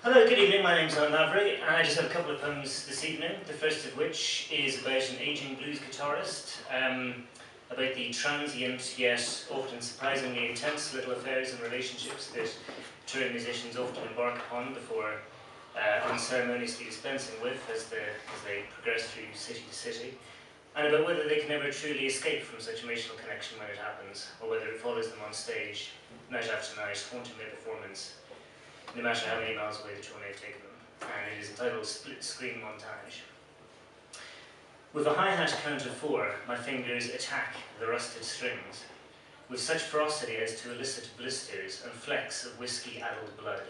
Hello, good evening. My name's Eoghan Lavery, and I just have a couple of poems this evening. The first of which is about an ageing blues guitarist, about the transient yet often surprisingly intense little affairs and relationships that touring musicians often embark upon before unceremoniously dispensing with as they progress through city to city, and about whether they can ever truly escape from such emotional connection when it happens, or whether it follows them on stage, night after night, haunting their performance, no matter how many miles away the tour may have taken them. And it is entitled Split Screen Montage. With a hi-hat count of 4, my fingers attack the rusted strings, with such ferocity as to elicit blisters and flecks of whiskey-addled blood.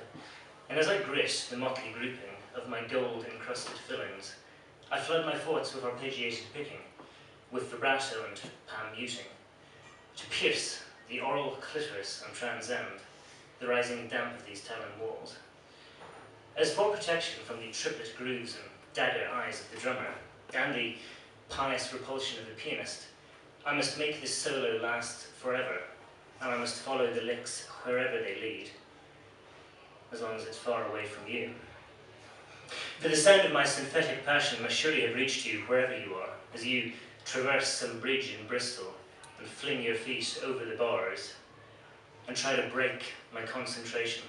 And as I grit the motley grouping of my gold-encrusted fillings, I flood my thoughts with arpeggiated picking, with vibrato and pan-muting, to pierce the oral clitoris and transcend the rising damp of these talon walls. As for protection from the triplet grooves and dagger eyes of the drummer, and the pious repulsion of the pianist, I must make this solo last forever, and I must follow the licks wherever they lead, as long as it's far away from you. For the sound of my synthetic passion must surely have reached you wherever you are, as you traverse some bridge in Bristol and fling your feet over the bars, and try to break my concentration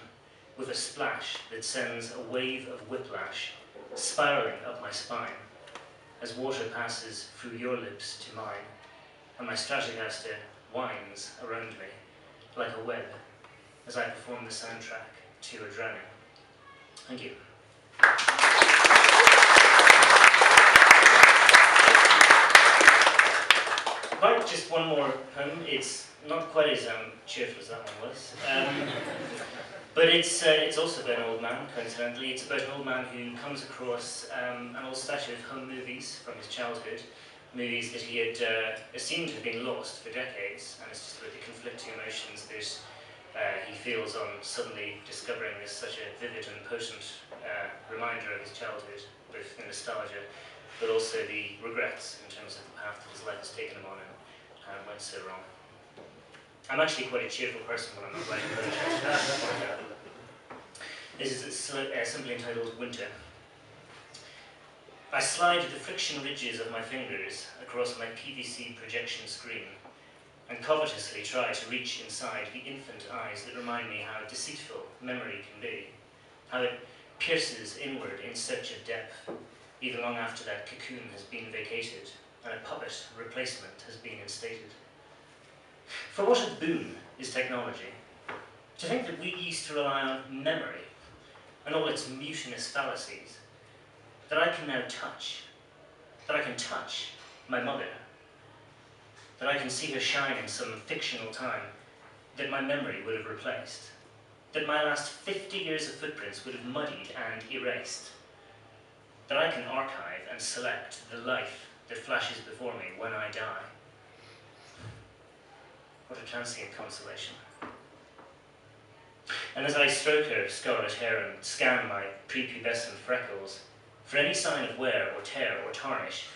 with a splash that sends a wave of whiplash spiraling up my spine as water passes through your lips to mine, and my Stratocaster winds around me like a web as I perform the soundtrack to your drowning. Thank you. Right, just one more poem. It's not quite as cheerful as that one was. But it's also about an old man, coincidentally. It's about an old man who comes across an old statue of home movies from his childhood, movies that he had assumed had been lost for decades, and it's just about the conflicting emotions that he feels on suddenly discovering this such a vivid and potent reminder of his childhood, both the nostalgia, but also the regrets in terms of the path that his life has taken him on and how it went so wrong. I'm actually quite a cheerful person when I'm not writing poetry. This is simply entitled Winter. I slide the friction ridges of my fingers across my PVC projection screen and covetously try to reach inside the infant eyes that remind me how deceitful memory can be, how it pierces inward in search of depth, even long after that cocoon has been vacated and a puppet replacement has been instated. For what a boon is technology. To think that we used to rely on memory and all its mutinous fallacies, that I can now touch, that I can touch my mother, that I can see her shine in some fictional time that my memory would have replaced, that my last 50 years of footprints would have muddied and erased, that I can archive and select the life that flashes before me when I die. What a transient consolation. And as I stroke her scarlet hair and scan my prepubescent freckles for any sign of wear or tear or tarnish,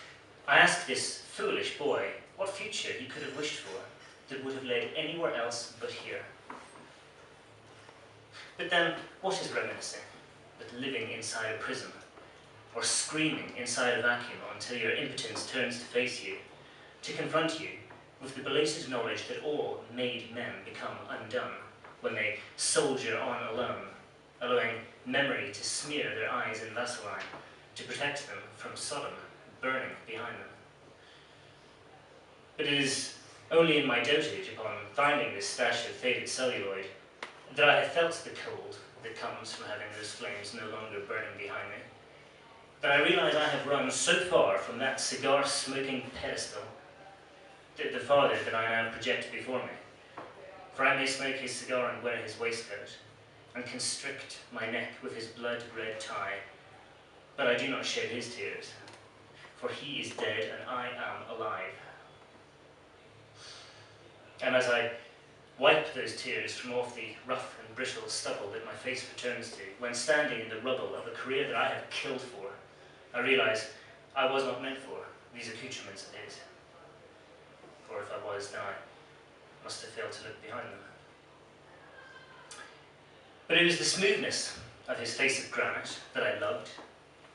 I ask this foolish boy what future he could have wished for that would have led anywhere else but here. But then, what is reminiscing but living inside a prison, or screaming inside a vacuum until your impotence turns to face you, to confront you with the belated knowledge that all made men become undone when they soldier on alone, allowing memory to smear their eyes in Vaseline to protect them from Sodom burning behind them. But it is only in my dotage upon finding this stash of faded celluloid that I have felt the cold that comes from having those flames no longer burning behind me, that I realise I have run so far from that cigar-smoking pedestal, the father that I now project before me, for I may smoke his cigar and wear his waistcoat, and constrict my neck with his blood-red tie, but I do not shed his tears, for he is dead and I am alive. And as I wipe those tears from off the rough and brittle stubble that my face returns to, when standing in the rubble of a career that I have killed for, I realise I was not meant for these accoutrements of his. For if I was, then I must have failed to look behind them. But it was the smoothness of his face of granite that I loved,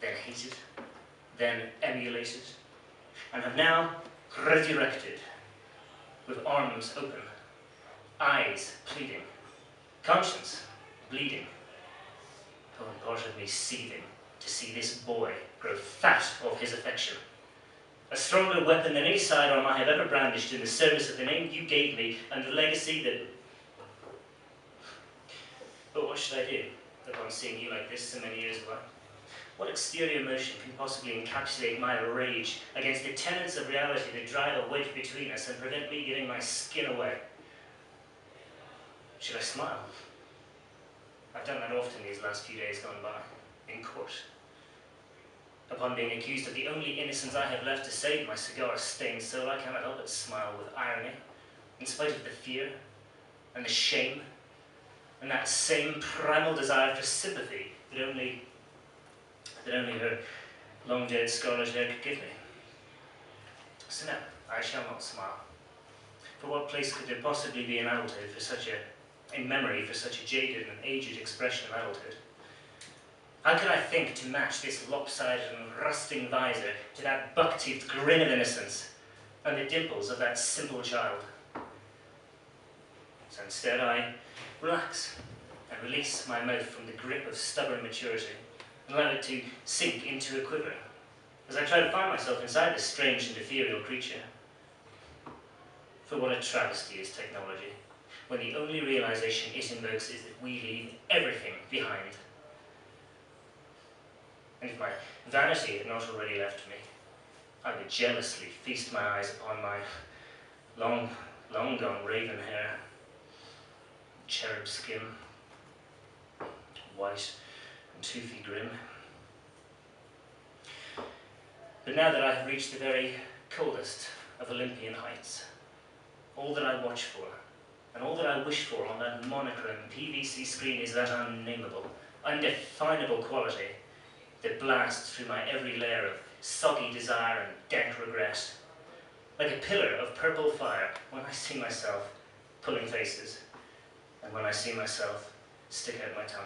then hated, then emulated, and have now resurrected with arms open, eyes pleading, conscience bleeding, whole part of me seething to see this boy grow fat of his affection. A stronger weapon than any sidearm I have ever brandished in the service of the name you gave me and the legacy that... But what should I do upon seeing you like this so many years ago? What exterior motion can possibly encapsulate my rage against the tenets of reality that drive a wedge between us and prevent me giving my skin away? Should I smile? I've done that often these last few days gone by, in court. Upon being accused of the only innocence I have left to save my cigar-stained soul, I cannot help but smile with irony, in spite of the fear and the shame and that same primal desire for sympathy that only her long-dead scarlet hair could give me. So no, I shall not smile. For what place could there possibly be in adulthood for such in memory for such a jaded and aged expression of adulthood? How could I think to match this lopsided and rusting visor to that buck-teethed grin of innocence and the dimples of that simple child? So instead I relax and release my mouth from the grip of stubborn maturity and allow it to sink into a quiver as I try to find myself inside this strange and ethereal creature. For what a travesty is technology, when the only realization it invokes is that we leave everything behind. And if my vanity had not already left me, I would jealously feast my eyes upon my long gone raven hair, cherub skin, white and toothy grin. But now that I have reached the very coldest of Olympian heights, all that I watch for, and all that I wish for on that monochrome PVC screen is that unnameable, undefinable quality that blasts through my every layer of soggy desire and dank regret, like a pillar of purple fire when I see myself pulling faces, and when I see myself stick out my tongue.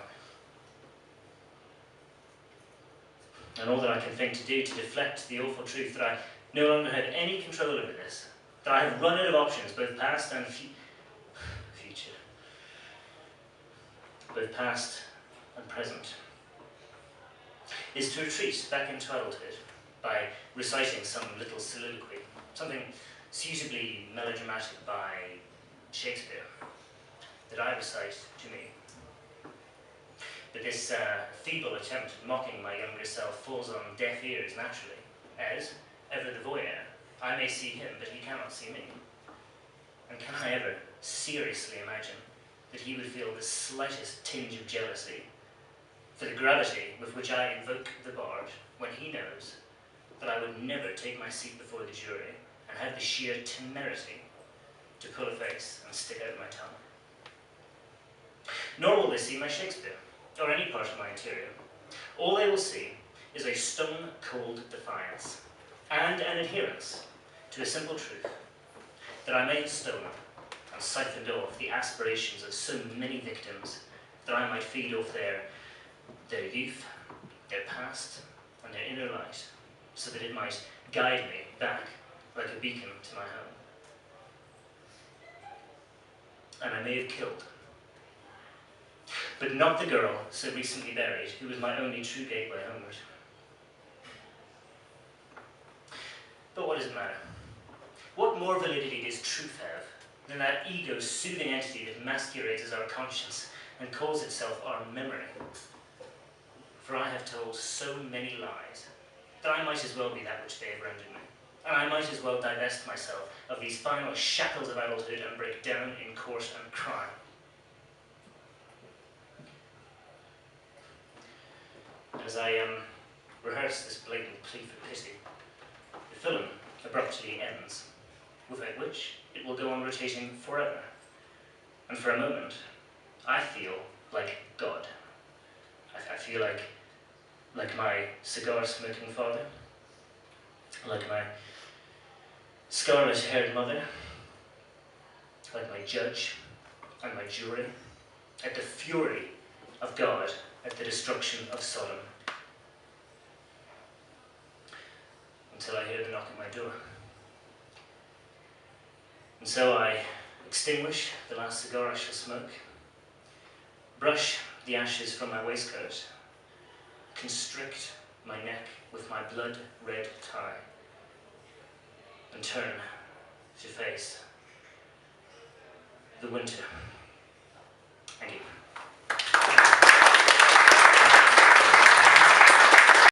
And all that I can think to do to deflect the awful truth that I no longer have any control over this, that I have run out of options, both past and future, both past and present, is to retreat back into adulthood by reciting some little soliloquy, something suitably melodramatic by Shakespeare, that I recite to me. But this feeble attempt at mocking my younger self falls on deaf ears naturally, as, ever the voyeur, I may see him, but he cannot see me. And can I ever seriously imagine that he would feel the slightest tinge of jealousy for the gravity with which I invoke the bard when he knows that I would never take my seat before the jury and have the sheer temerity to pull a face and stick out my tongue? Nor will they see my Shakespeare, or any part of my interior. All they will see is a stone-cold defiance and an adherence to a simple truth, that I may have stolen and siphoned off the aspirations of so many victims, that I might feed off their youth, their past, and their inner light, so that it might guide me back like a beacon to my home. And I may have killed, but not the girl so recently buried, who was my only true gateway homeward. But what does it matter? What more validity does truth have than that ego-soothing entity that masquerades as our conscience and calls itself our memory? For I have told so many lies that I might as well be that which they have rendered me, and I might as well divest myself of these final shackles of adulthood and break down in court and crime. As I rehearse this blatant plea for pity, the film abruptly ends, without which it will go on rotating forever. And for a moment, I feel like God. I feel like my cigar-smoking father, like my scarlet-haired mother, like my judge and my jury, at the fury of God at the destruction of Sodom, until I hear the knock at my door. And so I extinguish the last cigar I shall smoke, brush the ashes from my waistcoat, constrict my neck with my blood-red tie, and turn to face the winter.